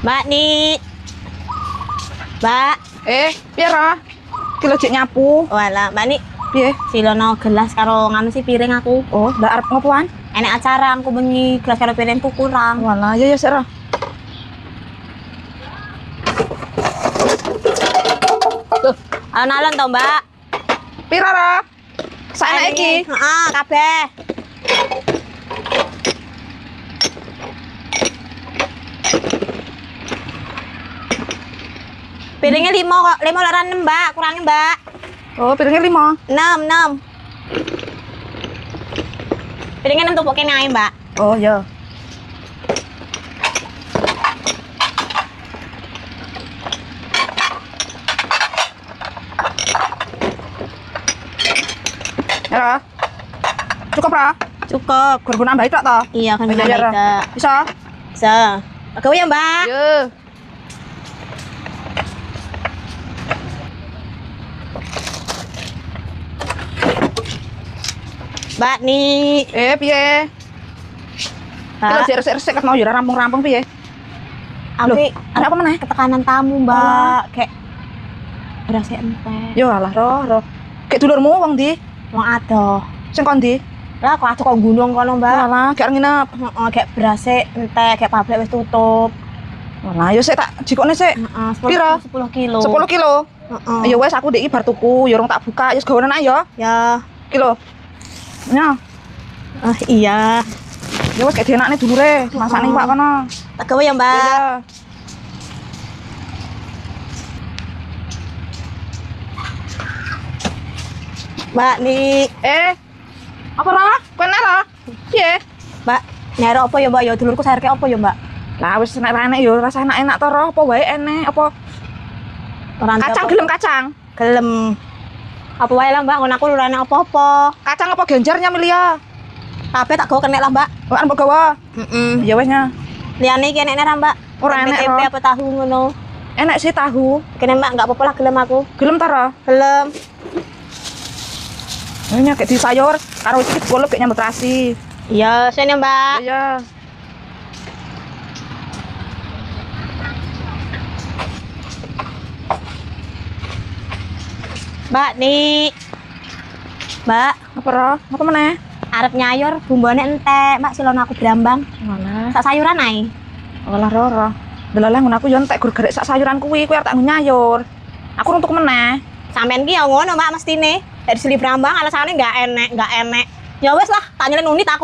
Mbak nih. Mbak. Piye ra? Ki lho jek nyapu. Walah, Mbak nih. Piye? Silono gelas karo nganu sih piring aku. Oh, ndak arep ngopoan? Enek acara aku bengi gelas karo piringku kurang. Walah, ya sik ra. Tuh, alon-alon to, Mbak. Pira ra? Saenake iki. Heeh, kabeh. Piringnya 5 kok, 5 laran 6, Mbak. Kurangin, Mbak. Oh, piringnya 5. 6. Piringnya 6 tumpuk kene ae, Mbak. Oh, ya. Ya, Ra. Cukup, Ra? Cukup. Gur nambahi tok to? Iya, kan Oh, iya, Ra. Mbak. Bisa? Bisa. Gawe ya, Mbak. Yo. Mbak nih. Piye? Ki lho Mbak, jek resik-resik ket mau ya rampung-rampung piye? aku Ada apa meneh? ketekanan tamu, Mbak. Kayak berasa entek. Yo alah, roh. Kayak dulurmu wong ndi? Wong adoh. Sing kon ndi? Lah kok kok gunung kono, Mbak. Walah, gak nginep. Heeh, kayak berasa entek, kayak pabrik wis tutup. Walah, yo sik tak jikokne sik. Heeh, Piro? 10 kilo. 10 kilo. Heeh. Ya wes aku ndek iki bar tuku, ya urung tak buka. Ya gawean ae ya. Ya. Kilo. Ya. Oh, iya. Ya wes kayak dienakne dulure, masakne Pak kono. Tak gawe ya, Mbak. Ya. Mbak nih. Apa ra? Kene ra? Piye? Mbak, nyari apa ya, Mbak? Ya dulurku sayurke apa ya, Mbak? Lah wis nek enek ya rasa enak-enak to roh, apa wae enek apa? Orang Kacang gelem kacang. gelem. Apa wae lah, Mbak, ngono aku lurane apa-apa. Kacang apa genjarnya Milia? Kabeh tak gawe kenek lah, Mbak. Oh, arep gawa. Heeh. Ya wes nya. Liyane iki enekne ra, Mbak? Ora enek, tempe Ro. apa tahu ngono. Enek sih tahu. Kene, Mbak, enggak apa-apa lah gelem aku. Gelem ta ra? Gelem. Ini kayak di sayur, karo iki digolep kayak nyambut rasi. Iya, sini, Mbak. Iya. Mbak nih. Mbak, Apa ra? Apa meneh? arep nyayur bumbone entek, Mbak, silono aku brambang. Malah. Sak sayuran ae. Olah roro. Delalah ngono aku yo entek gur garek sak sayuran kuwi arep tak nyayur. Aku untuk meneh. Sampeyan ki ya ngono, Mbak, mestine. Dari sili brambang alasane enggak enek. Ya wes lah, tak nyelen unit aku.